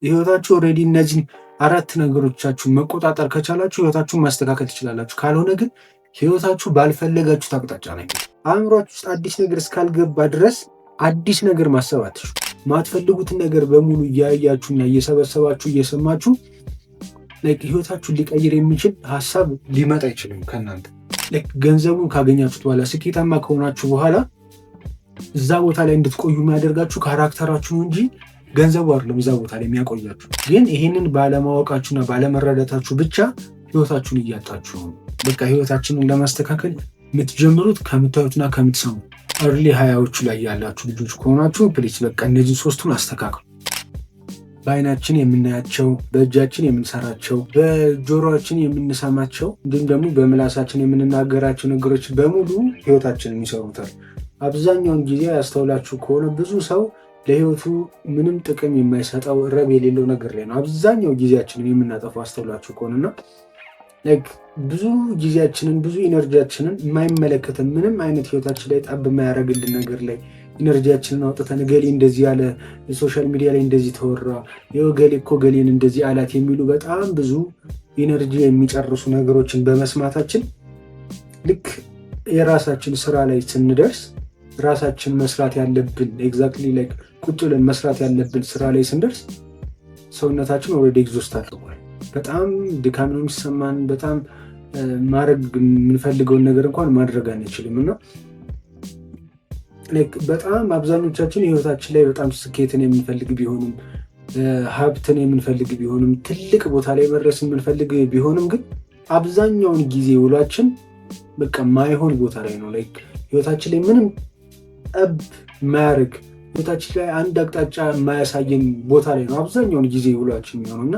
ህይወታችሁ ኦልሬዲ እነዚህ አራት ነገሮቻችሁን መቆጣጠር ከቻላችሁ ህይወታችሁን ማስተካከል ትችላላችሁ። ካልሆነ ግን ህይወታችሁ ባልፈለጋችሁት አቅጣጫ ነው። አእምሯችሁ ውስጥ አዲስ ነገር እስካልገባ ድረስ አዲስ ነገር ማሰብ አትችሉ። ማትፈልጉትን ነገር በሙሉ እያያችሁና እየሰበሰባችሁ እየሰማችሁ ህይወታችሁን ሊቀይር የሚችል ሀሳብ ሊመጣ አይችልም ከእናንተ። ገንዘቡን ካገኛችሁት በኋላ ስኬታማ ከሆናችሁ በኋላ እዛ ቦታ ላይ እንድትቆዩ የሚያደርጋችሁ ካራክተራችሁ እንጂ ገንዘቡ አይደለም እዛ ቦታ ላይ የሚያቆያችሁ። ግን ይህንን ባለማወቃችሁና ባለመረዳታችሁ ብቻ ህይወታችሁን እያጣችሁ ነው። በቃ ህይወታችንን ለማስተካከል የምትጀምሩት ከምታዩትና ከምትሰሙ እርሊ ሀያዎቹ ላይ ያላችሁ ልጆች ከሆናችሁ ፕሊስ በቃ እነዚህ ሶስቱን አስተካክሉ። በአይናችን የምናያቸው፣ በእጃችን የምንሰራቸው፣ በጆሮችን የምንሰማቸው እንዲሁም ደግሞ በምላሳችን የምንናገራቸው ነገሮች በሙሉ ህይወታችንን ይሰሩታል። አብዛኛውን ጊዜ ያስተውላችሁ ከሆነ ብዙ ሰው ለህይወቱ ምንም ጥቅም የማይሰጠው ረብ የሌለው ነገር ላይ ነው አብዛኛው ጊዜያችንን የምናጠፋው አስተውላችሁ ከሆነና ብዙ ጊዜያችንን ብዙ ኢነርጂያችንን የማይመለከተን ምንም አይነት ህይወታችን ላይ ጣብ የማያደርግልን ነገር ላይ ኢነርጂያችንን አውጥተን ገሌ እንደዚህ ያለ ሶሻል ሚዲያ ላይ እንደዚህ ተወራ፣ ገሌ እኮ ገሌን እንደዚህ አላት የሚሉ በጣም ብዙ ኢነርጂ የሚጨርሱ ነገሮችን በመስማታችን ልክ የራሳችን ስራ ላይ ስንደርስ ራሳችን መስራት ያለብን ኤግዛክትሊ ላይክ ቁጭ ብለን መስራት ያለብን ስራ ላይ ስንደርስ ሰውነታችን ኦልሬዲ ኤግዞስት አድርጓል። በጣም ድካም ነው የሚሰማን። በጣም ማድረግ የምንፈልገውን ነገር እንኳን ማድረግ አንችልም እና በጣም አብዛኞቻችን ህይወታችን ላይ በጣም ስኬትን የምንፈልግ ቢሆንም ሀብትን የምንፈልግ ቢሆንም ትልቅ ቦታ ላይ መድረስ የምንፈልግ ቢሆንም ግን አብዛኛውን ጊዜ ውሏችን በቃ ማይሆን ቦታ ላይ ነው። ህይወታችን ላይ ምንም ጠብ የማያደርግ ህይወታችን ላይ አንድ አቅጣጫ የማያሳየን ቦታ ላይ ነው አብዛኛውን ጊዜ ውሏችን የሚሆነው እና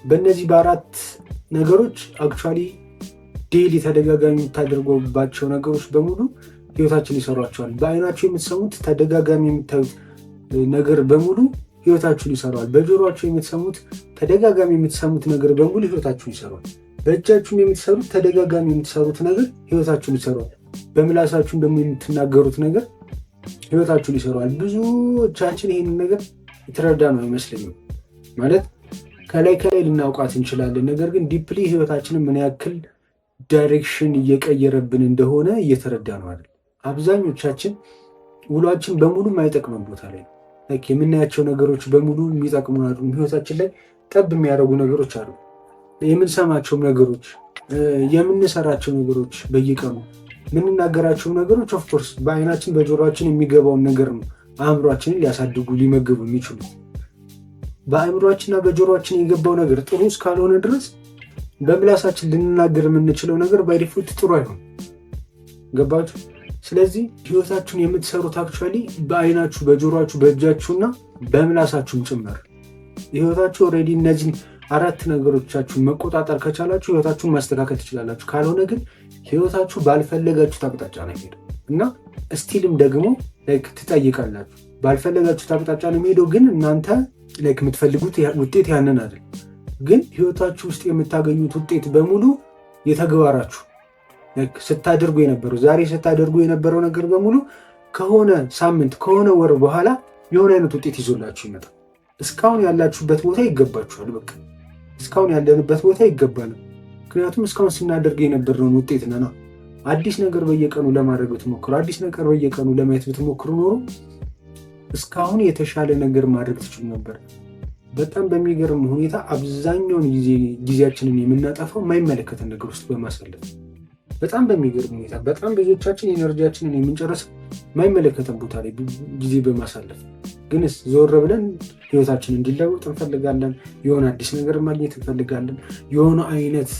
በእነዚህ በአራት ነገሮች አክቹዋሊ ዴይሊ ተደጋጋሚ የምታደርጉባቸው ነገሮች በሙሉ ህይወታችን ይሰሯቸዋል። በአይናችሁ የምትሰሙት ተደጋጋሚ የምታዩት ነገር በሙሉ ህይወታችሁን ይሰራዋል። በጆሮአችሁ የምትሰሙት ተደጋጋሚ የምትሰሙት ነገር በሙሉ ህይወታችሁን ይሰራዋል። በእጃችሁም የምትሰሩት ተደጋጋሚ የምትሰሩት ነገር ህይወታችሁን ይሰራዋል። በምላሳችሁም ደግሞ የምትናገሩት ነገር ህይወታችሁን ይሰራዋል። ብዙዎቻችን ይህንን ነገር የተረዳ ነው አይመስለኝም። ማለት ከላይ ልናውቃት እንችላለን፣ ነገር ግን ዲፕሊ ህይወታችንን ምን ያክል ዳይሬክሽን እየቀየረብን እንደሆነ እየተረዳ ነው አይደል? አብዛኞቻችን ውሏችን በሙሉ የማይጠቅመን ቦታ ላይ ነው። የምናያቸው ነገሮች በሙሉ የሚጠቅሙ አይደሉም። ህይወታችን ላይ ጠብ የሚያደርጉ ነገሮች አሉ። የምንሰማቸው ነገሮች፣ የምንሰራቸው ነገሮች፣ በየቀኑ የምንናገራቸው ነገሮች ኦፍኮርስ በአይናችን በጆሮችን የሚገባውን ነገር ነው አእምሯችንን ሊያሳድጉ ሊመግቡ የሚችሉ። በአእምሯችንና በጆሮችን የገባው ነገር ጥሩ እስካልሆነ ድረስ በምላሳችን ልንናገር የምንችለው ነገር ባይዲፎልት ጥሩ አይሆን። ገባችሁ? ስለዚህ ህይወታችሁን የምትሰሩት አክቹዋሊ በአይናችሁ፣ በጆሮችሁ፣ በእጃችሁና በምላሳችሁም ጭምር። ህይወታችሁ ኦልሬዲ እነዚህ አራት ነገሮቻችሁን መቆጣጠር ከቻላችሁ ህይወታችሁን ማስተካከል ትችላላችሁ። ካልሆነ ግን ህይወታችሁ ባልፈለጋችሁት አቅጣጫ ነው የሚሄደው እና ስቲልም ደግሞ ትጠይቃላችሁ። ባልፈለጋችሁት አቅጣጫ ነው የሚሄደው፣ ግን እናንተ የምትፈልጉት ውጤት ያንን አይደል። ግን ህይወታችሁ ውስጥ የምታገኙት ውጤት በሙሉ የተግባራችሁ ስታደርጉ የነበረው ዛሬ ስታደርጉ የነበረው ነገር በሙሉ ከሆነ ሳምንት ከሆነ ወር በኋላ የሆነ አይነት ውጤት ይዞላችሁ ይመጣል። እስካሁን ያላችሁበት ቦታ ይገባችኋል። በቃ እስካሁን ያለንበት ቦታ ይገባል። ምክንያቱም እስካሁን ስናደርግ የነበረውን ውጤት ነና። አዲስ ነገር በየቀኑ ለማድረግ ብትሞክሩ፣ አዲስ ነገር በየቀኑ ለማየት ብትሞክሩ ኖሮ እስካሁን የተሻለ ነገር ማድረግ ትችሉ ነበር። በጣም በሚገርም ሁኔታ አብዛኛውን ጊዜያችንን የምናጠፋው የማይመለከተን ነገር ውስጥ በማሳለፍ፣ በጣም በሚገርም ሁኔታ በጣም ብዙዎቻችን ኤነርጂያችንን የምንጨርሰው የማይመለከተን ቦታ ላይ ጊዜ በማሳለፍ። ግንስ ዞር ብለን ህይወታችን እንዲለወጥ እንፈልጋለን። የሆነ አዲስ ነገር ማግኘት እንፈልጋለን። የሆነ አይነት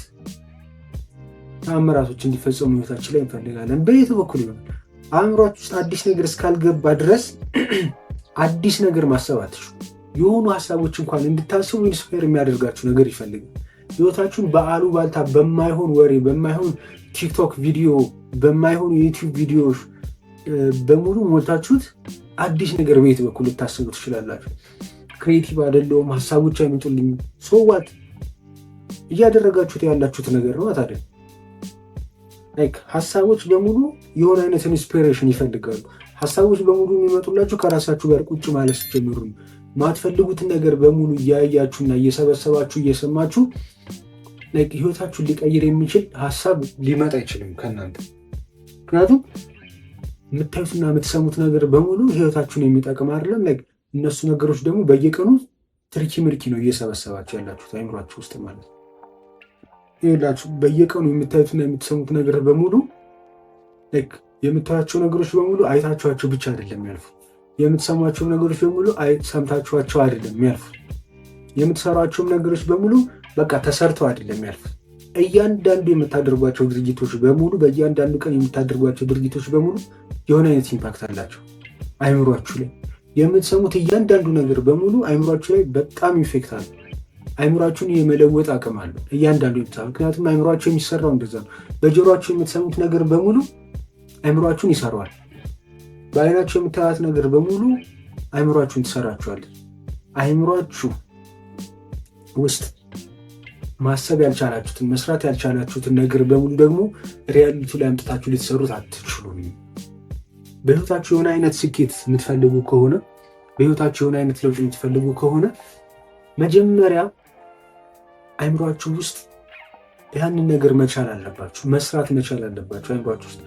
ተአምራቶች እንዲፈጸሙ ህይወታችን ላይ እንፈልጋለን። በየት በኩል ይሆናል? አእምሯችሁ ውስጥ አዲስ ነገር እስካልገባ ድረስ አዲስ ነገር ማሰብ አትችሉ። የሆኑ ሀሳቦች እንኳን እንድታስቡ ኢንስፓየር የሚያደርጋችሁ ነገር ይፈልጋል። ህይወታችሁን በአሉባልታ በማይሆን ወሬ፣ በማይሆን ቲክቶክ ቪዲዮ፣ በማይሆን የዩቲዩብ ቪዲዮዎች በሙሉ ሞልታችሁት አዲስ ነገር በየት በኩል ልታስቡ ትችላላችሁ? ክሬቲቭ አይደለሁም፣ ሀሳቦች አይመጡልኝም። ሶዋት እያደረጋችሁት ያላችሁት ነገር ነው ታዲያ። ሀሳቦች በሙሉ የሆነ አይነት ኢንስፒሬሽን ይፈልጋሉ። ሀሳቦች በሙሉ የሚመጡላችሁ ከራሳችሁ ጋር ቁጭ ማለት ስትጀምሩ፣ ማትፈልጉትን ነገር በሙሉ እያያችሁና እየሰበሰባችሁ እየሰማችሁ ህይወታችሁን ሊቀይር የሚችል ሀሳብ ሊመጣ አይችልም ከእናንተ። ምክንያቱም የምታዩትና የምትሰሙት ነገር በሙሉ ህይወታችሁን የሚጠቅም አይደለም። እነሱ ነገሮች ደግሞ በየቀኑ ትርኪ ምርኪ ነው እየሰበሰባችሁ ያላችሁት አይምሯችሁ ውስጥ ማለት ነው። ይኸውላችሁ በየቀኑ የምታዩትና የምትሰሙት ነገር በሙሉ የምታያቸው ነገሮች በሙሉ አይታችኋቸው ብቻ አይደለም ያልፉ። የምትሰሟቸው ነገሮች በሙሉ ሰምታችኋቸው አይደለም ያልፉ። የምትሰሯቸውም ነገሮች በሙሉ በቃ ተሰርተው አይደለም ያልፉ። እያንዳንዱ የምታደርጓቸው ድርጊቶች በሙሉ በእያንዳንዱ ቀን የምታደርጓቸው ድርጊቶች በሙሉ የሆነ አይነት ኢምፓክት አላቸው አይምሯችሁ ላይ። የምትሰሙት እያንዳንዱ ነገር በሙሉ አይምሯችሁ ላይ በጣም ኢፌክት አለ። አይምሯችሁን የመለወጥ አቅም አለው እያንዳንዱ የምትሰሙት። ምክንያቱም አይምሯችሁ የሚሰራው እንደዛ ነው። በጆሮአችሁ የምትሰሙት ነገር በሙሉ አይምሯችሁን ይሰራዋል። በአይናችሁ የምታዩት ነገር በሙሉ አይምሯችሁን ትሰራችኋለች። አይምሯችሁ ውስጥ ማሰብ ያልቻላችሁትን መስራት ያልቻላችሁትን ነገር በሙሉ ደግሞ ሪያሊቲ ላይ አምጥታችሁ ልትሰሩት አትችሉም። በህይወታችሁ የሆነ አይነት ስኬት የምትፈልጉ ከሆነ በህይወታችሁ የሆነ አይነት ለውጥ የምትፈልጉ ከሆነ መጀመሪያ አይምሯችሁ ውስጥ ያንን ነገር መቻል አለባችሁ፣ መስራት መቻል አለባችሁ። አይምሯችሁ ውስጥ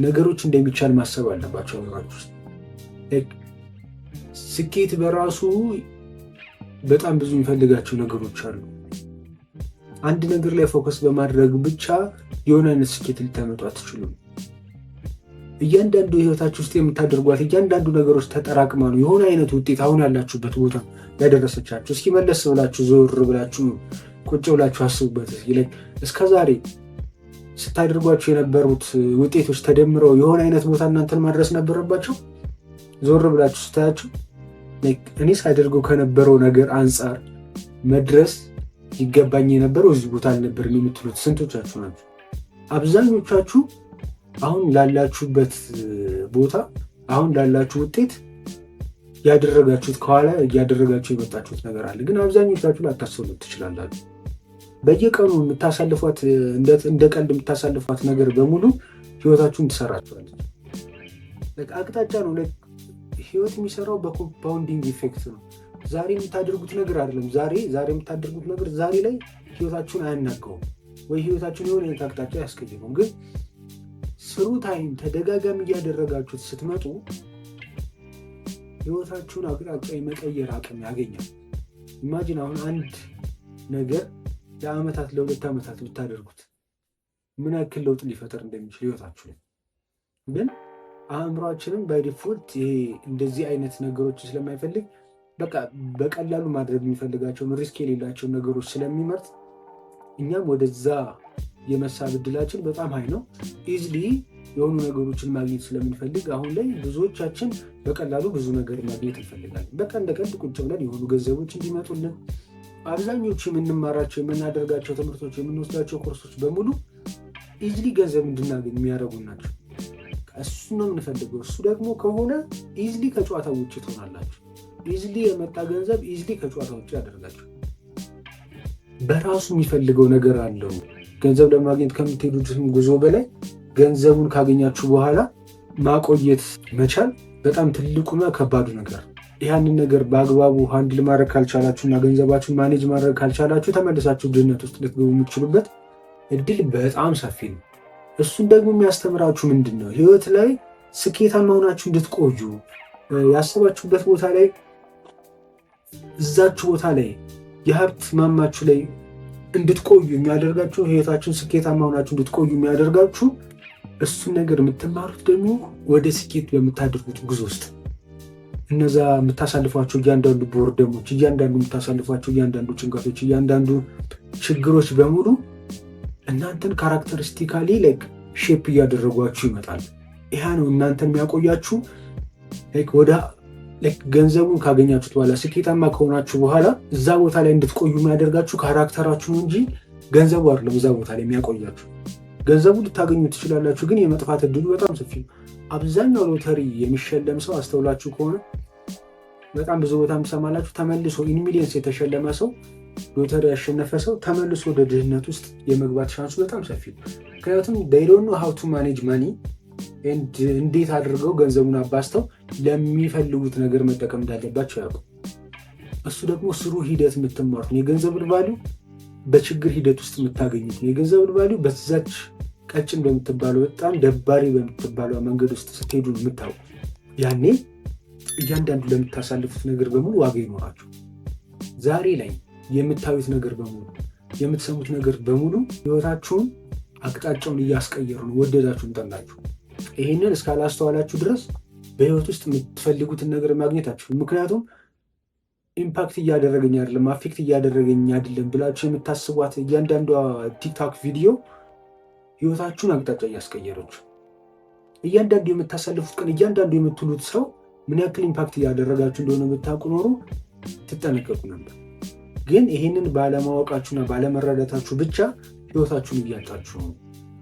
ነገሮች እንደሚቻል ማሰብ አለባችሁ። አይምሯችሁ ውስጥ ስኬት በራሱ በጣም ብዙ የሚፈልጋቸው ነገሮች አሉ። አንድ ነገር ላይ ፎከስ በማድረግ ብቻ የሆነ አይነት ስኬት ልታመጡ አትችሉም። እያንዳንዱ ህይወታችሁ ውስጥ የምታደርጓት እያንዳንዱ ነገሮች ተጠራቅማ ነው የሆነ አይነት ውጤት አሁን ያላችሁበት ቦታ ያደረሰቻችሁ። እስኪ መለስ ብላችሁ ዞር ብላችሁ ቁጭ ብላችሁ አስቡበት። እስከዛሬ ስታደርጓቸው የነበሩት ውጤቶች ተደምረው የሆነ አይነት ቦታ እናንተን ማድረስ ነበረባቸው። ዞር ብላችሁ ስታያችሁ እኔ ሳደርገው ከነበረው ነገር አንጻር መድረስ ይገባኝ የነበረው እዚህ ቦታ አልነበርም የምትሉት ስንቶቻችሁ ናቸው? አብዛኞቻችሁ አሁን ላላችሁበት ቦታ አሁን ላላችሁ ውጤት ያደረጋችሁት ከኋላ እያደረጋችሁ የመጣችሁት ነገር አለ። ግን አብዛኞቻችሁ ላታስተውሉት ትችላላችሁ። በየቀኑ የምታሳልፏት እንደ ቀልድ የምታሳልፏት ነገር በሙሉ ህይወታችሁን ትሰራችኋለች። አቅጣጫ ነው። ህይወት የሚሰራው በኮምፓውንዲንግ ኢፌክት ነው። ዛሬ የምታደርጉት ነገር አይደለም ዛሬ የምታደርጉት ነገር ዛሬ ላይ ህይወታችሁን አያናገውም ወይ ህይወታችሁን የሆነ አይነት አቅጣጫ ያስቀይረውም። ግን ስሩ ታይም ተደጋጋሚ እያደረጋችሁት ስትመጡ ህይወታችሁን አቅጣጫ የመቀየር አቅም ያገኛል። ኢማጂን አሁን አንድ ነገር ለአመታት ለ2 ዓመታት ብታደርጉት ምን ያክል ለውጥ ሊፈጠር እንደሚችል ህይወታችሁ ላይ። ግን አእምሯችንም ባይ ዲፎልት ይሄ እንደዚህ አይነት ነገሮች ስለማይፈልግ በቃ በቀላሉ ማድረግ የሚፈልጋቸውን ሪስክ የሌላቸውን ነገሮች ስለሚመርጥ እኛም ወደዛ የመሳብ እድላችን በጣም ሀይ ነው። ኢዝሊ የሆኑ ነገሮችን ማግኘት ስለምንፈልግ አሁን ላይ ብዙዎቻችን በቀላሉ ብዙ ነገር ማግኘት እንፈልጋለን። በቃ እንደ ቀልድ ቁጭ ብለን የሆኑ ገንዘቦች እንዲመጡልን። አብዛኞቹ የምንማራቸው የምናደርጋቸው ትምህርቶች የምንወስዳቸው ኮርሶች በሙሉ ኢዝሊ ገንዘብ እንድናገኝ የሚያደርጉ ናቸው። እሱ ነው የምንፈልገው። እሱ ደግሞ ከሆነ ኢዝሊ ከጨዋታ ውጭ ትሆናላችሁ። ኢዝሊ የመጣ ገንዘብ ኢዝሊ ከጨዋታ ውጭ ያደርጋችሁ። በራሱ የሚፈልገው ነገር አለው። ገንዘብ ለማግኘት ከምትሄዱት ጉዞ በላይ ገንዘቡን ካገኛችሁ በኋላ ማቆየት መቻል በጣም ትልቁና ከባዱ ነገር። ያንን ነገር በአግባቡ ሃንድል ማድረግ ካልቻላችሁና ገንዘባችሁን ማኔጅ ማድረግ ካልቻላችሁ ተመልሳችሁ ድህነት ውስጥ ልትገቡ የምትችሉበት እድል በጣም ሰፊ ነው። እሱን ደግሞ የሚያስተምራችሁ ምንድን ነው? ህይወት ላይ ስኬታማ ሆናችሁ እንድትቆዩ ያሰባችሁበት ቦታ ላይ እዛችሁ ቦታ ላይ የሀብት ማማችሁ ላይ እንድትቆዩ የሚያደርጋችሁ ህይወታችሁን ስኬታማ ሆናችሁ እንድትቆዩ የሚያደርጋችሁ እሱን ነገር የምትማሩት ደግሞ ወደ ስኬት በምታደርጉት ጉዞ ውስጥ እነዛ የምታሳልፏቸው እያንዳንዱ ቦርደሞች፣ እያንዳንዱ የምታሳልፏቸው እያንዳንዱ ጭንቀቶች፣ እያንዳንዱ ችግሮች በሙሉ እናንተን ካራክተሪስቲካሊ ሼፕ እያደረጓችሁ ይመጣል። ይህ ነው እናንተን የሚያቆያችሁ። ወደ ገንዘቡን ካገኛችሁት በኋላ ስኬታማ ከሆናችሁ በኋላ እዛ ቦታ ላይ እንድትቆዩ የሚያደርጋችሁ ካራክተራችሁ እንጂ ገንዘቡ አይደለም። እዛ ቦታ ላይ የሚያቆያችሁ ገንዘቡ ልታገኙ ትችላላችሁ፣ ግን የመጥፋት እድሉ በጣም ሰፊ ነው። አብዛኛው ሎተሪ የሚሸለም ሰው አስተውላችሁ ከሆነ በጣም ብዙ ቦታ ምሰማላችሁ፣ ተመልሶ ኢን ሚሊየንስ የተሸለመ ሰው ሎተሪ ያሸነፈ ሰው ተመልሶ ወደ ድህነት ውስጥ የመግባት ቻንሱ በጣም ሰፊ ነው። ምክንያቱም they don't know how to manage money እንዴት አድርገው ገንዘቡን አባስተው ለሚፈልጉት ነገር መጠቀም እንዳለባቸው ያውቁ። እሱ ደግሞ ስሩ ሂደት የምትማሩት የገንዘብ ቫልዩ በችግር ሂደት ውስጥ የምታገኙት የገንዘብ ቫልዩ በዛች ቀጭን በምትባለው በጣም ደባሪ በምትባለው መንገድ ውስጥ ስትሄዱ የምታውቁ ያኔ እያንዳንዱ ለምታሳልፉት ነገር በሙሉ ዋጋ ይኖራችሁ። ዛሬ ላይ የምታዩት ነገር በሙሉ የምትሰሙት ነገር በሙሉ ህይወታችሁን አቅጣጫውን እያስቀየሩ ነው፣ ወደዳችሁን ጠላችሁ። ይሄንን እስካላስተዋላችሁ ድረስ በህይወት ውስጥ የምትፈልጉትን ነገር ማግኘት አትችሉም። ምክንያቱም ኢምፓክት እያደረገኝ አይደለም፣ አፌክት እያደረገኝ አይደለም ብላችሁ የምታስቧት እያንዳንዷ ቲክቶክ ቪዲዮ ህይወታችሁን አቅጣጫ እያስቀየረች፣ እያንዳንዱ የምታሳልፉት ቀን፣ እያንዳንዱ የምትሉት ሰው ምን ያክል ኢምፓክት እያደረጋችሁ እንደሆነ ብታውቁ ኖሮ ትጠነቀቁ ነበር። ግን ይሄንን ባለማወቃችሁና ባለመረዳታችሁ ብቻ ህይወታችሁን እያጣችሁ ነው።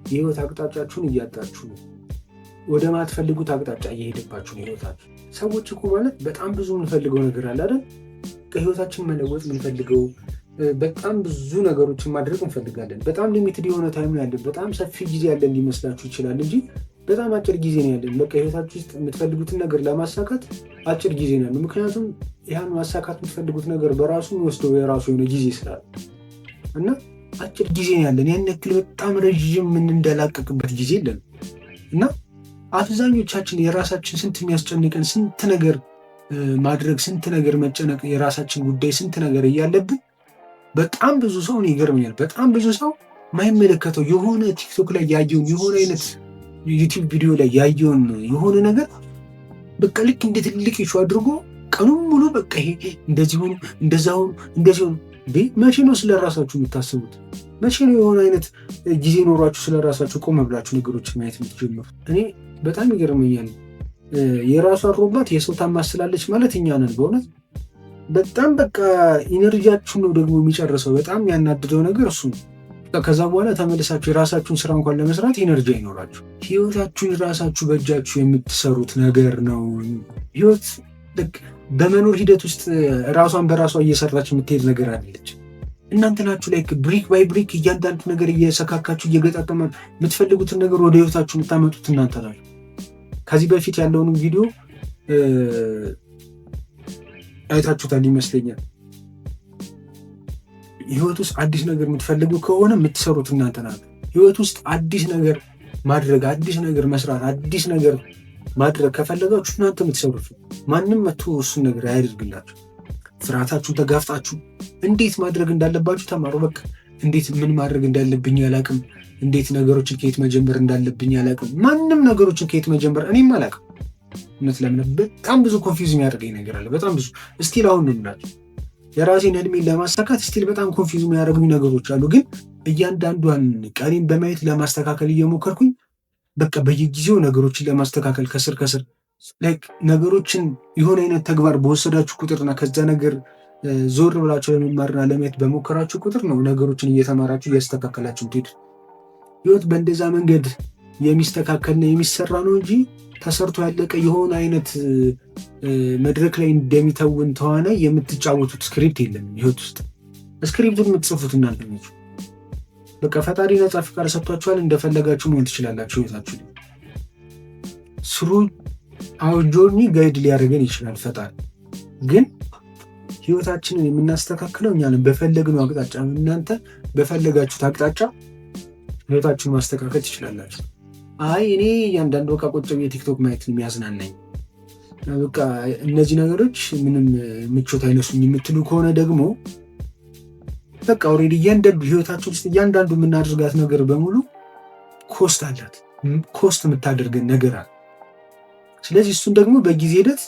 የህይወት አቅጣጫችሁን እያጣችሁ ነው። ወደ ማትፈልጉት አቅጣጫ እየሄደባችሁ ነው ህይወታችሁ። ሰዎች እኮ ማለት በጣም ብዙ የምንፈልገው ነገር አለ አይደል? ከህይወታችን መለወጥ የምንፈልገው በጣም ብዙ ነገሮችን ማድረግ እንፈልጋለን። በጣም ሊሚትድ የሆነ ታይም ነው ያለን። በጣም ሰፊ ጊዜ ያለን ሊመስላችሁ ይችላል እንጂ በጣም አጭር ጊዜ ነው ያለን። በቃ ህይወታችሁ ውስጥ የምትፈልጉትን ነገር ለማሳካት አጭር ጊዜ ነው ያለው። ምክንያቱም ያን ማሳካት የምትፈልጉት ነገር በራሱ የሚወስደው የራሱ የሆነ ጊዜ ስላለ እና አጭር ጊዜ ነው ያለን። ያን ያክል በጣም ረዥም የምንደላቀቅበት ጊዜ የለን እና አብዛኞቻችን የራሳችን ስንት የሚያስጨንቀን ስንት ነገር ማድረግ ስንት ነገር መጨነቅ የራሳችን ጉዳይ ስንት ነገር እያለብን በጣም ብዙ ሰው ይገርመኛል። በጣም ብዙ ሰው ማይመለከተው የሆነ ቲክቶክ ላይ ያየውን የሆነ አይነት ዩቲዩብ ቪዲዮ ላይ ያየውን የሆነ ነገር በቃ ልክ እንደ ትልቅ ኢሹ አድርጎ ቀኑን ሙሉ በቃ ይሄ እንደዚህ ሆኖ እንደዛ ሆኖ እንደዚህ ሆኖ። መቼ ነው ስለራሳችሁ የምታስቡት? መቼ ነው የሆነ አይነት ጊዜ ኖሯችሁ ስለራሳችሁ ቆም ብላችሁ ነገሮችን ማየት የምትጀምሩት? እኔ በጣም ይገርመኛል። የራሷ አሮባት የሰው ታማስላለች ማለት እኛ ነን። በእውነት በጣም በቃ ኢነርጂያችሁ ነው ደግሞ የሚጨርሰው። በጣም ያናድደው ነገር እሱ ነው። ከዛ በኋላ ተመልሳችሁ የራሳችሁን ስራ እንኳን ለመስራት ኢነርጂ አይኖራችሁ። ህይወታችሁን ራሳችሁ በእጃችሁ የምትሰሩት ነገር ነው። ህይወት በመኖር ሂደት ውስጥ ራሷን በራሷ እየሰራች የምትሄድ ነገር አለች። እናንተ ናችሁ ላይ ብሪክ ባይ ብሪክ እያንዳንዱ ነገር እየሰካካችሁ እየገጣጠማ የምትፈልጉትን ነገር ወደ ህይወታችሁ የምታመጡት እናንተ ናችሁ። ከዚህ በፊት ያለውን ቪዲዮ አይታችሁታል ይመስለኛል። ህይወት ውስጥ አዲስ ነገር የምትፈልጉ ከሆነ የምትሰሩት እናንተ ናችሁ። ህይወት ውስጥ አዲስ ነገር ማድረግ፣ አዲስ ነገር መስራት፣ አዲስ ነገር ማድረግ ከፈለጋችሁ እናንተ የምትሰሩት። ማንም መጥቶ እሱን ነገር አያደርግላችሁ። ፍርሃታችሁን ተጋፍጣችሁ እንዴት ማድረግ እንዳለባችሁ ተማሩ። በቃ እንዴት ምን ማድረግ እንዳለብኝ አላውቅም። እንዴት ነገሮችን ከየት መጀመር እንዳለብኝ አላውቅም። ማንም ነገሮችን ከየት መጀመር እኔም አላውቅም። እውነት ለምን በጣም ብዙ ኮንፊውዝ የሚያደርገኝ ነገር አለ። በጣም ብዙ እስቲል አሁን ነው የምላችሁ የራሴን እድሜን ለማስተካከል እስቲል በጣም ኮንፊውዝ የሚያደርጉኝ ነገሮች አሉ። ግን እያንዳንዷን ቀኔን በማየት ለማስተካከል እየሞከርኩኝ በቃ በየጊዜው ነገሮችን ለማስተካከል ከስር ከስር ነገሮችን የሆነ አይነት ተግባር በወሰዳችሁ ቁጥርና ከዛ ነገር ዞር ብላችሁ ለመማርና ለማየት በሞከራችሁ ቁጥር ነው ነገሮችን እየተማራችሁ እያስተካከላችሁ ትሄዱ። ህይወት በእንደዛ መንገድ የሚስተካከልና የሚሰራ ነው እንጂ ተሰርቶ ያለቀ የሆነ አይነት መድረክ ላይ እንደሚተውን ተዋናይ የምትጫወቱት ስክሪፕት የለም። ህይወት ውስጥ ስክሪፕቱን የምትጽፉት እናንተ ናችሁ። በቃ ፈጣሪ ነጻ ፍቃድ ሰጥቷችኋል። እንደፈለጋችሁ መሆን ትችላላችሁ። ህይወታችሁ ስሩ አውር ጆርኒ ጋይድ ሊያደርገን ይችላል ፈጣሪ። ግን ህይወታችንን የምናስተካክለው እኛ ነን በፈለግነው አቅጣጫ። እናንተ በፈለጋችሁት አቅጣጫ ህይወታችሁን ማስተካከል ትችላላችሁ። አይ እኔ እያንዳንዱ በቃ ቁጭ ብዬ ቲክቶክ ማየት የሚያዝናናኝ በቃ እነዚህ ነገሮች ምንም ምቾት አይነሱኝ የምትሉ ከሆነ ደግሞ በቃ ኦልሬዲ እያንዳንዱ ህይወታችን ውስጥ እያንዳንዱ የምናደርጋት ነገር በሙሉ ኮስት አላት። ኮስት የምታደርገን ነገር አለ። ስለዚህ እሱን ደግሞ በጊዜ ሂደት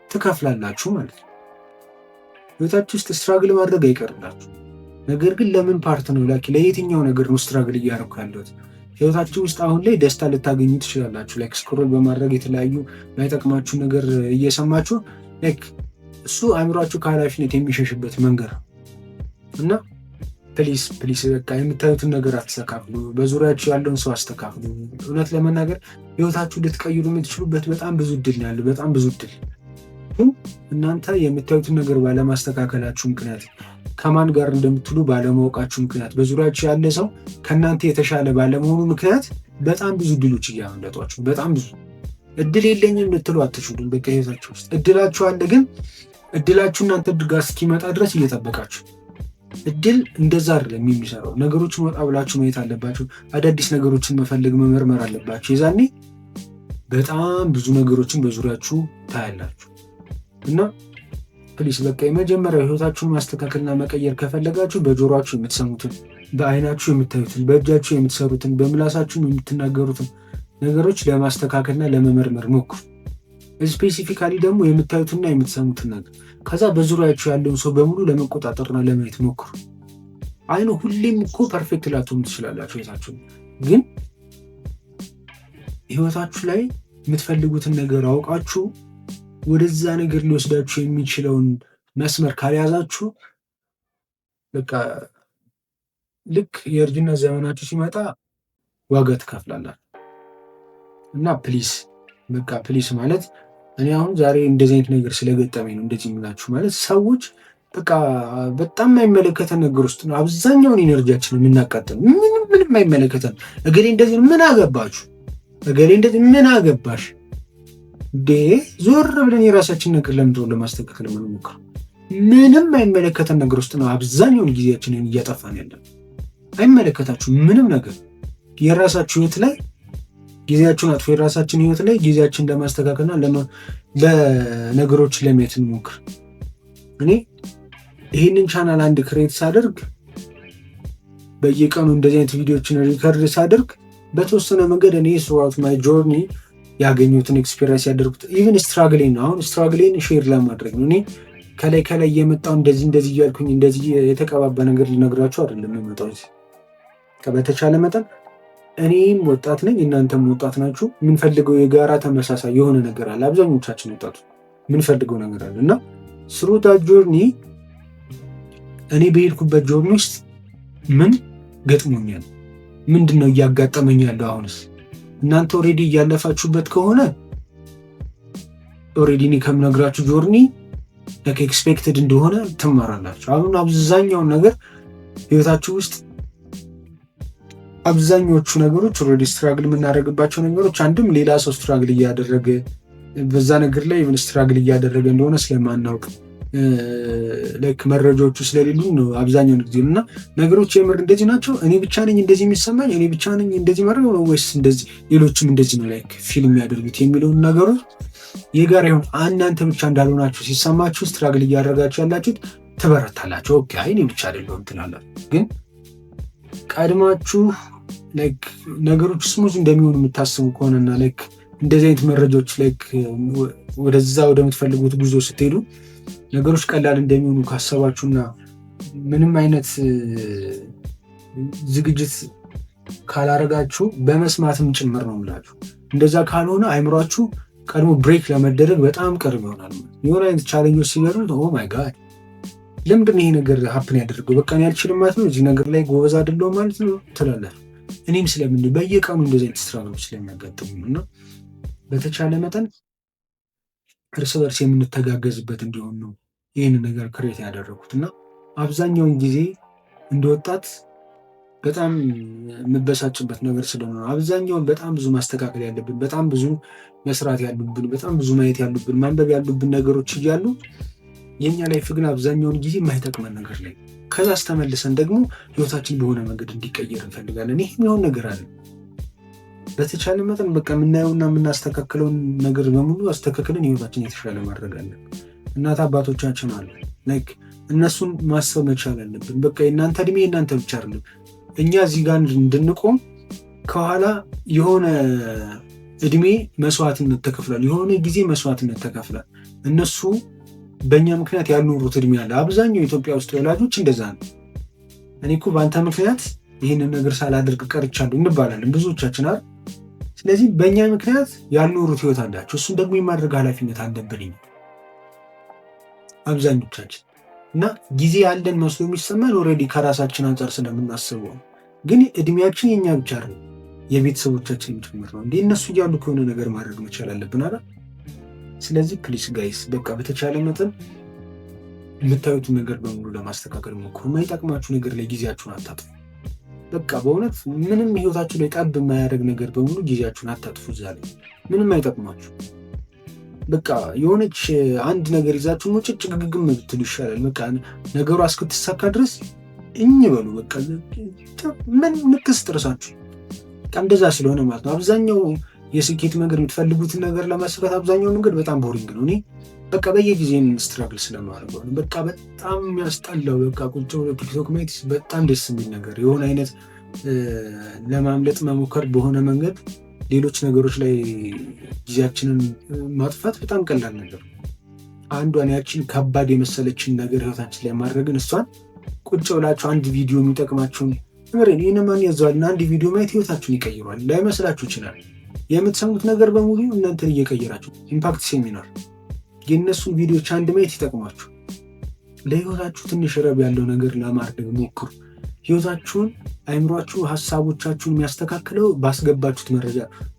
ትከፍላላችሁ ማለት ነው። ህይወታችሁ ውስጥ ስትራግል ማድረግ አይቀርላችሁ። ነገር ግን ለምን ፓርት ነው ለየትኛው ነገር ነው ስትራግል እያደረኩ ያለሁት? ህይወታችሁ ውስጥ አሁን ላይ ደስታ ልታገኙ ትችላላችሁ። ስክሮል በማድረግ የተለያዩ ማይጠቅማችሁ ነገር እየሰማችሁ እሱ አእምሯችሁ ከኃላፊነት የሚሸሽበት መንገድ እና ፕሊስ በቃ የምታዩትን ነገር አትስተካክሉ። በዙሪያችሁ ያለውን ሰው አስተካክሉ። እውነት ለመናገር ህይወታችሁ ልትቀይሩ የምትችሉበት በጣም ብዙ እድል ነው ያለው። በጣም ብዙ እድል። ግን እናንተ የምታዩትን ነገር ባለማስተካከላችሁ ምክንያት፣ ከማን ጋር እንደምትሉ ባለማወቃችሁ ምክንያት፣ በዙሪያችሁ ያለ ሰው ከእናንተ የተሻለ ባለመሆኑ ምክንያት በጣም ብዙ እድሎች እያመለጧችሁ። በጣም ብዙ እድል የለኝም ልትሉ አትችሉም። በቃ ህይወታችሁ ውስጥ እድላችሁ አለ። ግን እድላችሁ እናንተ ድጋስ እስኪመጣ ድረስ እየጠበቃችሁ። እድል እንደዛ አይደለም የሚሰራው። ነገሮችን ወጣ ብላችሁ ማየት አለባችሁ። አዳዲስ ነገሮችን መፈለግ መመርመር አለባችሁ። የዛኔ በጣም ብዙ ነገሮችን በዙሪያችሁ ታያላችሁ። እና ፕሊስ በቃ የመጀመሪያው ህይወታችሁን ማስተካከልና መቀየር ከፈለጋችሁ በጆሮአችሁ የምትሰሙትን፣ በአይናችሁ የምታዩትን፣ በእጃችሁ የምትሰሩትን፣ በምላሳችሁ የምትናገሩትን ነገሮች ለማስተካከልና ለመመርመር ሞክሩ። ስፔሲፊካሊ ደግሞ የምታዩትና የምትሰሙትን ነገር ከዛ በዙሪያችሁ ያለውን ሰው በሙሉ ለመቆጣጠርና ለማየት ሞክሩ። አይኑ ሁሌም እኮ ፐርፌክት ላትሆኑ ትችላላችሁ። ህይወታችሁ ግን ህይወታችሁ ላይ የምትፈልጉትን ነገር አውቃችሁ ወደዛ ነገር ሊወስዳችሁ የሚችለውን መስመር ካልያዛችሁ በቃ ልክ የእርጅና ዘመናችሁ ሲመጣ ዋጋ ትከፍላላችሁ። እና ፕሊስ በቃ ፕሊስ ማለት እኔ አሁን ዛሬ እንደዚህ አይነት ነገር ስለገጠመኝ ነው እንደዚህ የምላችሁ። ማለት ሰዎች በቃ በጣም የማይመለከተን ነገር ውስጥ ነው አብዛኛውን ኢነርጂያችን የምናቃጥል። ምንም አይመለከተን። እገሌ እንደዚህ ምን አገባችሁ፣ እገሌ እንደዚህ ምን አገባሽ እንዴ? ዞር ብለን የራሳችን ነገር ለምንድነው ለማስተካከል የምንሞክረው? ምንም አይመለከተን ነገር ውስጥ ነው አብዛኛውን ጊዜያችንን እያጠፋን ያለን። አይመለከታችሁ ምንም ነገር። የራሳችሁ ህይወት ላይ ጊዜያችሁን አጥፎ የራሳችን ህይወት ላይ ጊዜያችን ለማስተካከልና ለነገሮች ለማየት እንሞክር። እኔ ይህንን ቻናል አንድ ክሬት ሳደርግ በየቀኑ እንደዚህ አይነት ቪዲዮዎችን ሪከርድ ሳደርግ በተወሰነ መንገድ እኔ ስሩአውት ማይ ጆርኒ ያገኙትን ኤክስፒሪየንስ ያደርጉት ኢቭን ስትራግሌን ነው። አሁን ስትራግሌን ሼር ለማድረግ ነው። እኔ ከላይ እየመጣው እንደዚህ እያልኩኝ እንደዚህ የተቀባባ ነገር ልነግራችሁ አይደለም የምመጣው። በተቻለ መጠን እኔም ወጣት ነኝ፣ እናንተም ወጣት ናችሁ። የምንፈልገው የጋራ ተመሳሳይ የሆነ ነገር አለ። አብዛኞቻችን ወጣቱ የምንፈልገው ነገር አለ እና ስሩታ ጆርኒ እኔ በሄድኩበት ጆርኒ ውስጥ ምን ገጥሞኛል፣ ምንድን ነው እያጋጠመኝ ያለው? አሁንስ እናንተ ኦልሬዲ እያለፋችሁበት ከሆነ ኦልሬዲ እኔ ከምነግራችሁ ጆርኒ ኤክስፔክትድ እንደሆነ ትማራላችሁ። አሁን አብዛኛውን ነገር ህይወታችሁ ውስጥ አብዛኞቹ ነገሮች ኦልሬዲ ስትራግል የምናደርግባቸው ነገሮች አንድም ሌላ ሰው ስትራግል እያደረገ በዛ ነገር ላይ ኢቭን ስትራግል እያደረገ እንደሆነ ስለማናውቅ ላይክ መረጃዎቹ ስለሌሉ ነው አብዛኛውን ጊዜ። እና ነገሮች የምር እንደዚህ ናቸው፣ እኔ ብቻ ነኝ እንደዚህ የሚሰማኝ፣ እኔ ብቻ ነኝ እንደዚህ መረው ነው ወይስ እንደዚህ ሌሎችም እንደዚህ ነው ላይክ ፊልም ያደርጉት የሚለውን ነገሮች የጋራ ይሁን እናንተ ብቻ እንዳልሆናችሁ ሲሰማችሁ ስትራግል እያደረጋችሁ ያላችሁት ትበረታላችሁ። ኦኬ እኔ ብቻ አይደለሁም ትላላችሁ። ግን ቀድማችሁ ላይክ ነገሮች ስሙዝ እንደሚሆኑ የምታስቡ ከሆነና ላይክ እንደዚህ አይነት መረጃዎች ላይክ ወደዛ ወደምትፈልጉት ጉዞ ስትሄዱ ነገሮች ቀላል እንደሚሆኑ ካሰባችሁና ምንም አይነት ዝግጅት ካላረጋችሁ በመስማትም ጭምር ነው የምላችሁ። እንደዛ ካልሆነ አይምሯችሁ ቀድሞ ብሬክ ለመደረግ በጣም ቅርብ ይሆናል። የሆነ አይነት ቻሌንጆች ሲገጥሙት ኦ ማይ ጋድ ለምንድን ነው ይሄ ነገር ሀፕን ያደርገው? በቃ እኔ አልችልም ማለት ነው፣ እዚህ ነገር ላይ ጎበዝ አይደለሁም ማለት ነው ትላለህ። እኔም ስለምን በየቀኑ እንደዚህ አይነት ስትራግሎች ስለሚያጋጥሙ እና በተቻለ መጠን እርስ በርስ የምንተጋገዝበት እንዲሆን ነው ይህን ነገር ክሬት ያደረጉት። እና አብዛኛውን ጊዜ እንደወጣት በጣም የምበሳጭበት ነገር ስለሆነ አብዛኛውን በጣም ብዙ ማስተካከል ያለብን፣ በጣም ብዙ መስራት ያሉብን፣ በጣም ብዙ ማየት ያሉብን፣ ማንበብ ያሉብን ነገሮች እያሉ የኛ ላይፍ ግን አብዛኛውን ጊዜ የማይጠቅመን ነገር ላይ ከዛ አስተመልሰን ደግሞ ህይወታችን በሆነ መንገድ እንዲቀየር እንፈልጋለን። ይህ የሚሆን ነገር አለ። በተቻለ መጠን በቃ የምናየውና የምናስተካክለውን ነገር በሙሉ አስተካክለን ህይወታችን የተሻለ ማድረግ አለን። እናት አባቶቻችን አሉ ላይክ እነሱን ማሰብ መቻል አለብን። በቃ የእናንተ እድሜ የእናንተ ብቻ አይደለም። እኛ እዚህ ጋር እንድንቆም ከኋላ የሆነ እድሜ መስዋዕትነት ተከፍሏል፣ የሆነ ጊዜ መስዋዕትነት ተከፍሏል። እነሱ በእኛ ምክንያት ያልኖሩት እድሜ አለ። አብዛኛው ኢትዮጵያ ውስጥ ወላጆች እንደዛ ነው። እኔ እኮ በአንተ ምክንያት ይህንን ነገር ሳላደርግ ቀርቻለሁ እንባላለን ብዙዎቻችን አይደል? ስለዚህ በእኛ ምክንያት ያልኖሩት ህይወት አላቸው። እሱን ደግሞ የማድረግ ኃላፊነት አለብን አብዛኞቻችን። እና ጊዜ ያለን መስሎ የሚሰማን ኦልሬዲ ከራሳችን አንጻር ስለምናስበው፣ ግን እድሜያችን የኛ ብቻ አይደለም የቤተሰቦቻችን ጭምር ነው። እንዴ እነሱ እያሉ ከሆነ ነገር ማድረግ መቻል አለብን አይደል? ስለዚህ ፕሊስ ጋይስ በቃ በተቻለ መጠን የምታዩትን ነገር በሙሉ ለማስተካከል ሞክሩ። የማይጠቅማችሁ ነገር ላይ ጊዜያችሁን አታጥፉ። በቃ በእውነት ምንም ህይወታችሁ ላይ ጠብ የማያደርግ ነገር በሙሉ ጊዜያችሁን አታጥፉ። እዛ ላይ ምንም አይጠቅማችሁ በቃ የሆነች አንድ ነገር ይዛችሁ ሙጭጭ ግግም ብትሉ ይሻላል። በቃ ነገሩ እስክትሳካ ድረስ በሉ በቃ ምን ንክስ ጥርሳችሁ በቃ እንደዛ ስለሆነ ማለት ነው። አብዛኛው የስኬት መንገድ የምትፈልጉትን ነገር ለማሳካት አብዛኛው መንገድ በጣም ቦሪንግ ነው። እኔ በቃ በየጊዜም ስትራግል ስለማደርገው ነው። በቃ በጣም የሚያስጠላው በቃ ቁጭ ብሎ ቲክቶክ ማየት በጣም ደስ የሚል ነገር የሆነ አይነት ለማምለጥ መሞከር በሆነ መንገድ ሌሎች ነገሮች ላይ ጊዜያችንን ማጥፋት በጣም ቀላል ነገር። አንዷን ያችን ከባድ የመሰለችን ነገር ህይወታችን ላይ ማድረግን እሷን ቁጭ ብላችሁ አንድ ቪዲዮ የሚጠቅማችሁን ምሬን ይህንማን ያዘዋልና አንድ ቪዲዮ ማየት ህይወታችሁን ይቀይሯል። ላይመስላችሁ ይችላል። የምትሰሙት ነገር በሙሉ እናንተን እየቀየራችሁ ኢምፓክት ሴሚናር የእነሱን ቪዲዮዎች አንድ ማየት ይጠቅማችሁ። ለህይወታችሁ ትንሽ ረብ ያለው ነገር ለማድረግ ሞክሩ። ህይወታችሁን አይምሯችሁ ሀሳቦቻችሁን የሚያስተካክለው ባስገባችሁት መረጃ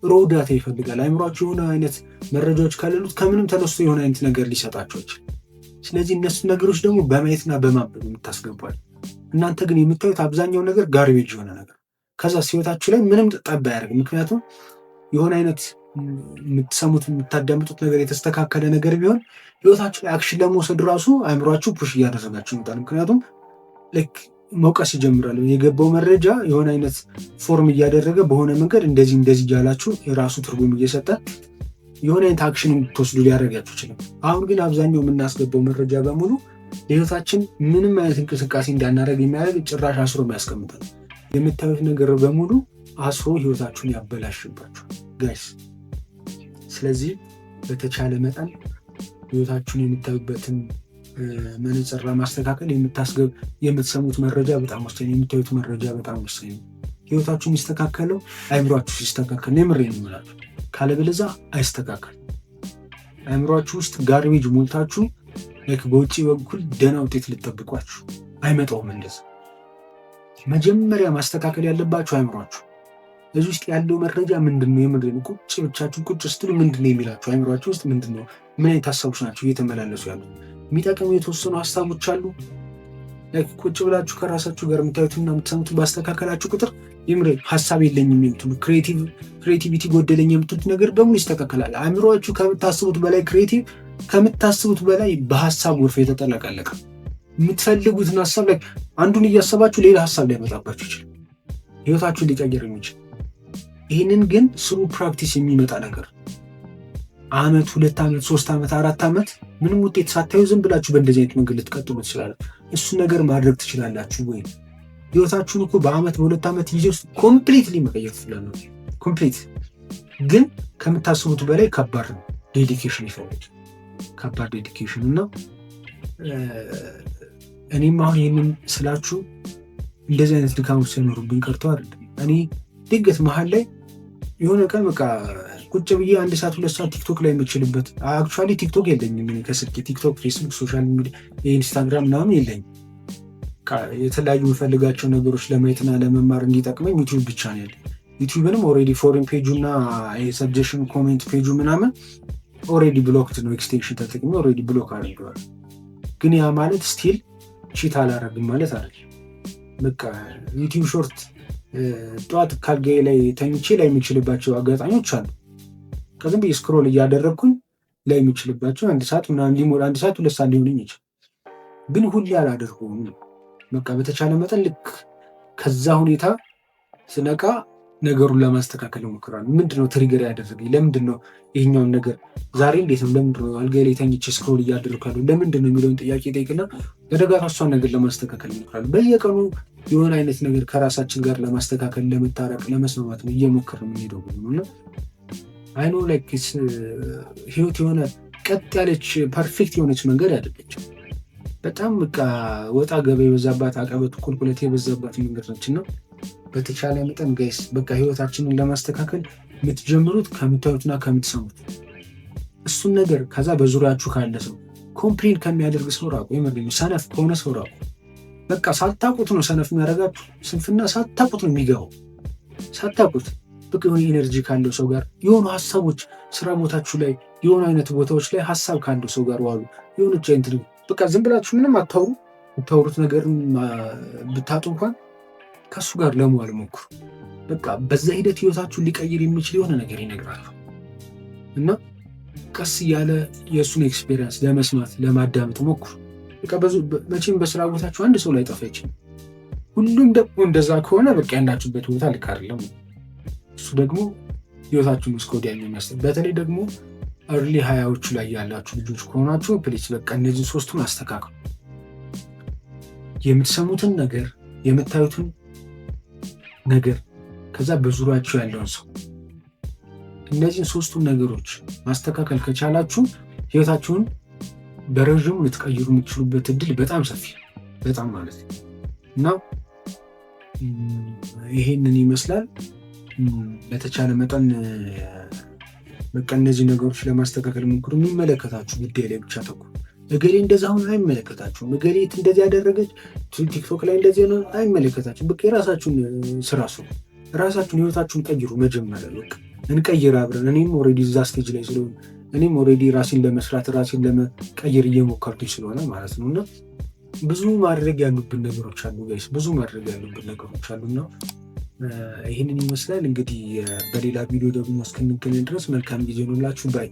ሮው ዳታ ይፈልጋል። አይምሯችሁ የሆነ አይነት መረጃዎች ካለሉት ከምንም ተነስቶ የሆነ አይነት ነገር ሊሰጣቸው ይችላል። ስለዚህ እነሱ ነገሮች ደግሞ በማየትና በማንበብ የምታስገባል። እናንተ ግን የምታዩት አብዛኛው ነገር ጋርቤጅ የሆነ ነገር ከዛ ህይወታችሁ ላይ ምንም ጠብ አያደርግም። ምክንያቱም የሆነ አይነት የምትሰሙት የምታዳምጡት ነገር የተስተካከለ ነገር ቢሆን ህይወታችሁ ላይ አክሽን ለመውሰድ ራሱ አይምሯችሁ ፑሽ እያደረጋችሁ ይመጣል። ምክንያቱም ልክ መውቀስ ይጀምራል። የገባው መረጃ የሆነ አይነት ፎርም እያደረገ በሆነ መንገድ እንደዚህ እያላችሁ የራሱ ትርጉም እየሰጠ የሆነ አይነት አክሽን እንድትወስዱ ሊያደርጋችሁ ይችላል። አሁን ግን አብዛኛው የምናስገባው መረጃ በሙሉ ለህይወታችን ምንም አይነት እንቅስቃሴ እንዳናደርግ የሚያደርግ ጭራሽ አስሮ የሚያስቀምጣል። የምታዩት ነገር በሙሉ አስሮ ህይወታችሁን ያበላሽባችኋል ጋይስ። ስለዚህ በተቻለ መጠን ህይወታችሁን የምታዩበትን መነጽር ለማስተካከል የምትሰሙት መረጃ በጣም ወሳኝ፣ የምታዩት መረጃ በጣም ወሳኝ ነው። ህይወታችሁ የሚስተካከለው አይምሯችሁ ሲስተካከል ነው። የምሬን እምላችሁ፣ ካለበለዚያ አይስተካከል። አይምሯችሁ ውስጥ ጋርቤጅ ሞልታችሁ በውጭ በኩል ደህና ውጤት ልጠብቋችሁ አይመጣውም። እንደዛ መጀመሪያ ማስተካከል ያለባችሁ አይምሯችሁ። እዚህ ውስጥ ያለው መረጃ ምንድነው? የምንድነው? ቁጭ ስትሉ ምንድነው የሚላችሁ? አይምሯችሁ ውስጥ ምንድነው? ምን አይነት ሀሳቦች ናቸው እየተመላለሱ ያሉ? የሚጠቅሙ የተወሰኑ ሀሳቦች አሉ። ቁጭ ብላችሁ ከራሳችሁ ጋር የምታዩትና የምትሰሙትን ባስተካከላችሁ ቁጥር ይምሬ ሀሳብ የለኝም የምትሉ ክሬቲቪቲ ጎደለኝ የምትሉት ነገር በሙሉ ይስተካከላል። አእምሮአችሁ ከምታስቡት በላይ ከምታስቡት በላይ በሀሳብ ጎርፍ የተጠለቀለቀ የምትፈልጉትን ሀሳብ ላይ አንዱን እያሰባችሁ ሌላ ሀሳብ ሊያመጣባችሁ ይችላል። ህይወታችሁን ሊቀየር የሚችል ይህንን ግን ስሩ ፕራክቲስ የሚመጣ ነገር ዓመት 2 ዓመት 3 ዓመት 4 ዓመት ምንም ውጤት ሳታዩ ዝም ብላችሁ በእንደዚህ አይነት መንገድ ልትቀጥሉ ትችላላችሁ። እሱ ነገር ማድረግ ትችላላችሁ ወይ? ህይወታችሁን እኮ በአመት በ2 ዓመት ጊዜ ውስጥ ኮምፕሊትሊ መቀየር ትችላላችሁ። ኮምፕሊት ግን ከምታስቡት በላይ ከባድ ነው። ዴዲኬሽን ይፈልጋል፣ ከባድ ዴዲኬሽን እና እኔም አሁን ይህንን ስላችሁ እንደዚህ አይነት ድካሞች ሳይኖሩብኝ ቀርተው አይደለም። እኔ ድንገት መሀል ላይ የሆነ ቀን በቃ ቁጭ ብዬ 1 ሰዓት 2 ሰዓት ቲክቶክ ላይ የምችልበት አክቹዋሊ ቲክቶክ የለኝም እኔ ከስልኬ ቲክቶክ፣ ፌስቡክ፣ ሶሻል ሚዲያ፣ ኢንስታግራም ምናምን የለኝም። የተለያዩ የምፈልጋቸው ነገሮች ለማየትና ለመማር እንዲጠቅመኝ ዩቲዩብ ብቻ ነው ያለኝ። ዩቲዩብንም ኦልሬዲ ፎሬን ፔጁ እና የሰጀሽን ኮሜንት ፔጁ ምናምን ኦልሬዲ ብሎክድ ነው። ኤክስቴንሽን ተጠቅሜ ኦልሬዲ ብሎክ አድርገዋል። ግን ያ ማለት ስቲል ቺት አላረግም ማለት አይደለም። በቃ ዩቲዩብ ሾርት ጠዋት ካልጋዬ ላይ ተኝቼ ላይ የምችልባቸው አጋጣሚዎች አሉ። ከዝም ብዬ ስክሮል እያደረግኩኝ ላይ የምችልባቸው 1 ሰዓት ምናምን ሊሞላ 1 ሰዓት 2 ሰዓት ሊሆንኝ ይችላል። ግን ሁሌ አላደርገውም። በቃ በተቻለ መጠን ልክ ከዛ ሁኔታ ስነቃ ነገሩን ለማስተካከል እሞክራለሁ። ምንድነው ትሪገር ያደረገኝ? ለምንድነው ይሄኛውን ነገር ዛሬ እንዴት ነው? ለምንድነው አልጋዬ ላይ ተኝቼ ስክሮል እያደረግኩ ያለው? ለምንድነው የሚለውን ጥያቄ ጠይቅና በደጋታ እሷን ነገር ለማስተካከል እሞክራለሁ። በየቀኑ የሆነ አይነት ነገር ከራሳችን ጋር ለማስተካከል፣ ለመታረቅ፣ ለመስማማት ነው እየሞከርን የምንሄደው እና አይኖ ላይክ ህይወት የሆነ ቀጥ ያለች ፐርፌክት የሆነች መንገድ አይደለችም። በጣም በቃ ወጣ ገባ የበዛባት አቀበት ቁልቁለት የበዛባት መንገድ ነች እና በተቻለ መጠን ጋይስ በቃ ህይወታችንን ለማስተካከል የምትጀምሩት ከምታዩትና ከምትሰሙት እሱን ነገር ከዛ በዙሪያችሁ ካለ ሰው ኮምፕሌን ከሚያደርግ ሰው ራቁ። የመረኝ ሰነፍ ከሆነ ሰው ራቁ። በቃ ሳታውቁት ነው ሰነፍ የሚያደርጋችሁ። ስንፍና ሳታውቁት ነው የሚገባው። ሳታውቁት በቃ የሆነ ኢነርጂ ካለው ሰው ጋር የሆኑ ሀሳቦች ስራ ቦታችሁ ላይ የሆኑ አይነት ቦታዎች ላይ ሀሳብ ካለው ሰው ጋር ዋሉ። የሆነች አይነት በቃ ዝም ብላችሁ ምንም አታውሩ። የምታወሩት ነገር ብታጡ እንኳን ከሱ ጋር ለመዋል ሞክሩ። በቃ በዛ ሂደት ህይወታችሁን ሊቀይር የሚችል የሆነ ነገር ይነግራሉ እና ቀስ እያለ የእሱን ኤክስፔሪንስ ለመስማት ለማዳመጥ ሞክሩ። በቃ መቼም በስራ ቦታችሁ አንድ ሰው ላይ ጠፋ ይችላል። ሁሉም ደግሞ እንደዛ ከሆነ በቃ ያላችሁበት ቦታ ልክ አይደለም። እሱ ደግሞ ህይወታችሁን እስከ ወዲያኛው የሚያስጠ በተለይ ደግሞ እርሊ ሀያዎቹ ላይ ያላችሁ ልጆች ከሆናችሁ ፕሊስ በቃ እነዚህ ሶስቱን አስተካክሉ። የምትሰሙትን ነገር፣ የምታዩትን ነገር፣ ከዛ በዙሪያችሁ ያለውን ሰው፣ እነዚህን ሶስቱን ነገሮች ማስተካከል ከቻላችሁ ህይወታችሁን በረዥሙ ልትቀይሩ የምትችሉበት እድል በጣም ሰፊ በጣም ማለት ነው እና ይሄንን ይመስላል። በተቻለ መጠን በቃ እነዚህ ነገሮች ለማስተካከል ሞክሩ። የሚመለከታችሁ ጉዳይ ላይ ብቻ ተኩ። እገሌ እንደዛ አሁን አይመለከታችሁም። እገሌት እንደዚህ ያደረገች ቲክቶክ ላይ እንደዚህ ነው አይመለከታችሁም። በቃ የራሳችሁን ስራ ስሩ። ራሳችሁን ህይወታችሁን ቀይሩ። መጀመሪያ በቃ እንቀይር አብረን። እኔም ኦልሬዲ እዛ ስቴጅ ላይ ስለሆነ እኔም ኦልሬዲ ራሴን ለመስራት ራሴን ለመቀየር እየሞከርኩኝ ስለሆነ ማለት ነው እና ብዙ ማድረግ ያሉብን ነገሮች አሉ ጋይስ፣ ብዙ ማድረግ ያሉብን ነገሮች አሉና ይህንን ይመስላል። እንግዲህ በሌላ ቪዲዮ ደግሞ እስክንገናኝ ድረስ መልካም ጊዜ ሆኖላችሁ ባይ